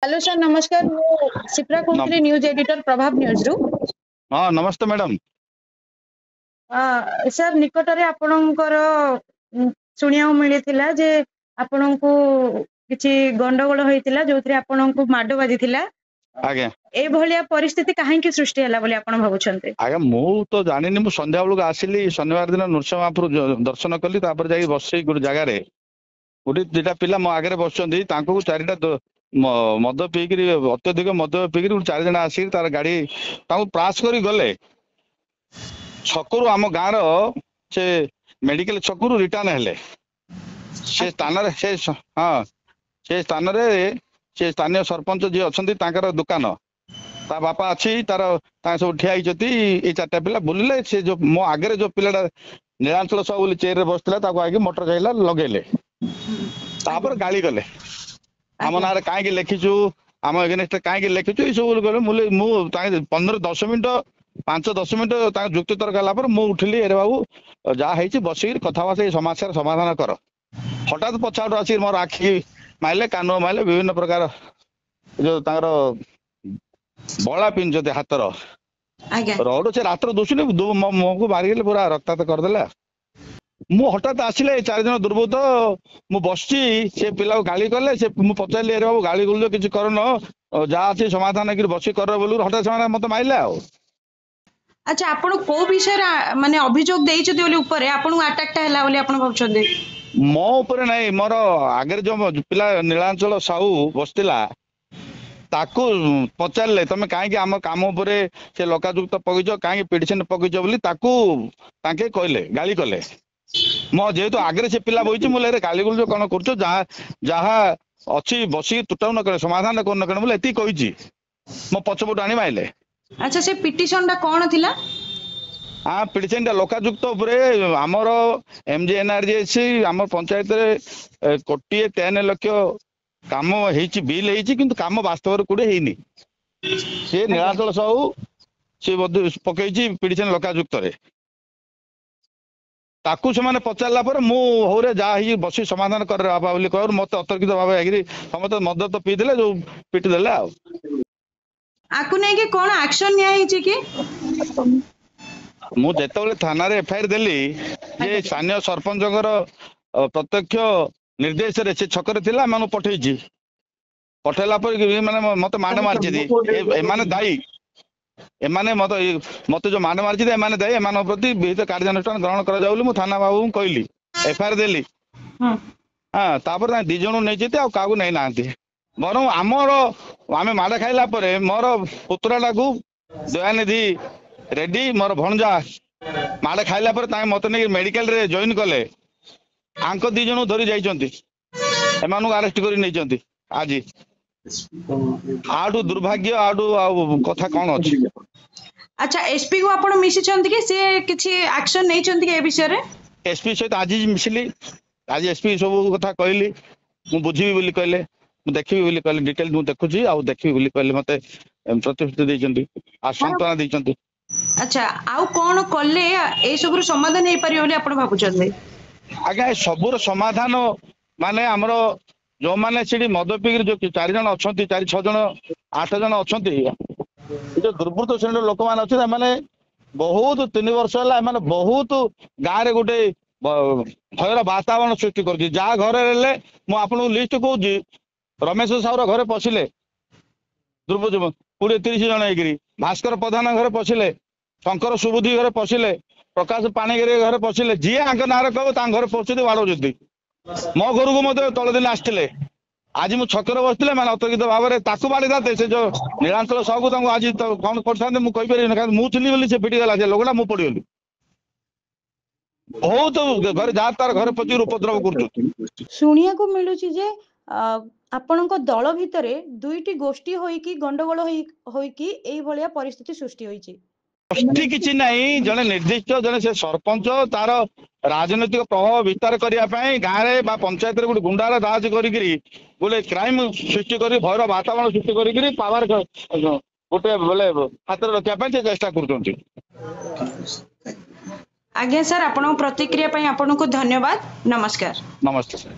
Hello sir नमस्कार मु शिप्रा कौन न्यूज एडिटर प्रभाव न्यूज रु हाँ नमस्ते मैडम। सर निकटरे आपणकर शुणिया मिलता जे आपण को किसी गंडगोल होता जो आपको माड़ बाजी आज्ञा ए भलिया परिस्थिति कहीं सृष्टि है बोली आपण भावुछन्ते? आज्ञा मु तो जानी मु संध्या बेलू आसिली शनिवार दिन नृसिंह महापुर दर्शन कली जाई बस गोटे जगार गोटे दिटा पिला मो आगे बस चारिटा मद पीक अत्यधिक मद पीक चार जन आसिक तार गाड़ी प्रास कर गले छकु आम गाँव से मेडिकल छकु रिटर्न हेले से स्थान से हाँ से स्थान से स्थानीय सरपंच जी अच्छा दुकान ता बापा अच्छी तार सब ठिया ये चार्टा पिला बुलिले से जो मो आगे जो पिलाटा नीलांचल सब चेयर बसला आगे मोटर चाहिए लगेले तापर गाली गले आम ना कहीं लिखीचु आम एगेन्स्ट कहीं लिखीचु ये सब गले मुझे 15-10 मिनट 5-10 मिनट जुक्ति तर्क कलापर मुझे उठिली अरे बाबू जहाँ बसिक कथबार्ता समस्या समाधान कर हठात पछाड़ आसिक मोर आखि माइले कान माइले विभिन्न प्रकार जो बला पिंधते हाथर रड से रात दोषी मुह को मारिगले पूरा रक्ताक्त करदेला मु हठात आसिले 4 जन दुर्बृत्त मु बसची से पिला गाली कले से मु पचारि अरे बाबू गाली गुल किसी करन जहाँ अच्छी समाधान बसी कर बोलू हठात से मत माइले आ। अच्छा आपण को विषय माने अभियोग देइछथि बोली ऊपर आपण अटैक हैला बोली आपण भाबछथि? मो ऊपर नहीं मोर आगे जो पिला नीलांचल साहू बसतिला ताकू पचारे तुम कहीं आम कम से लकाजुक्त पकईच कहीं पिटिशन पकईच बोली ताकू ताके कहले गाली कले मो जेहेतु आगे से पिला बही मुझे गाली गुल कौन कर जहाँ अच्छी बसिक तुटाऊ न करे समाधान कर न बोले ये कही मो पछपटू आनी माइले। अच्छा से पिटिशन कौन थिला? हाँ पिटिशन लकाजुक्त आमर MGNRGS आम पंचायत 1.13 लाख काम बिल किंतु काम वास्तव कूड़े होनी सी नीलाचल साहू सी पकई पिटिशन लकाजुक्त ताकू से मैंने पचारा पर मुझे जहाँ बस समाधान कर कह मत अतर्कित भाव समस्त मद तो पीदे जो पिटी देले आकु नहीं कि कौन एक्शन निया कि मु जेते थाना FIR देली जे स्थानीय सरपंच प्रत्यक्ष निर्देश से छकरे थिला मानु पठेइची पठेला पर माने मते माने मारछि एमाने दाई एमाने मते जो माने मारछि एमाने दाई एमान प्रति विहित कार्यानुष्ठान ग्रहण करा जाउली मु थाना बाबू कहली FIR देली हां तापर दी जणु नै जेते आ कागु नै नांती बरं आमर आमे माडा खाइला परे मोर पुत्राटा को दयानिधि रेड्डी मोर भणजा माडा खाइला पर ताए मते नै मेडिकल रे जॉइन कले आंक 2 जणु धरी जाइचंती एमानु अरेस्ट करी नै चंती आज आडू दुर्भाग्य आडू कथा कौन अच्छी। अच्छा SP को आपण मिसी चंती कि से किछि एक्शन नै चंती के विषय रे? SP सहित आज मिसिली आज SP सब कथा कहली मु बुझीबी बोली कहले मु देखिबी बोली कहले डिटेल मु देखुची आ देखिबी बोली कहले मते प्रतिश्रुति दैचंती आश्वासन दैचंती। अच्छा आउ कोन कले ए सब समाधान हे परियो बोली आपण भाबुचंते? आगे सबुर समाधान माने हमर जो माने सीडी मद पीक जो 4 जन अच्छा 4-6 जन 8 जन अच्छा जो दुर्बृत्त श्रेणी लोक मैंने अच्छे माने बहुत 3 वर्ष है माने बहुत गाँव में गोटे भयर वातावरण सृष्टि कर जहाँ घर मुझे लिस्ट कौची रमेश साहूर घरे पशिले दुर्बृत्त 20-30 जन है भास्कर प्रधान घरे पशिले शंकर सुबुद्धि घरे पशिले प्रकाश पाणीगिरी घरे पशिले जी आंक ना कह घर पशुति बाड़ौती मो घर को मत तल दिन आसते आज मु छकर बसते मैंने अतर्कित भाव में बाड़ी जाते से जो नीलांचल साहू को आज कौन कर मुझे मुझे बोली से पिटिगला से लोकटा मु पड़गली बहुत घर जहाँ तार घर पची उपद्रव कर शुणिया को मिलू जे आपणक दल भितर 2टी गोष्ठी होइकी गंडगोल होइकी एई भलिया परिस्थिति सृष्टि होइची गोष्ठी किसी नहीं जने निर्दिष्ट जने से सरपंच तार राजनैतिक प्रभाव विस्तार करने गाँव में पंचायत गोटे गुंडार राज कर गोटे क्राइम सृष्टि कर भयर वातावरण सृष्टि कर पावर गोटे बोले हाथ रखा चेष्टा कर। आज्ञा सर आपण प्रतिक्रिया आपन को धन्यवाद। नमस्कार। नमस्ते सर।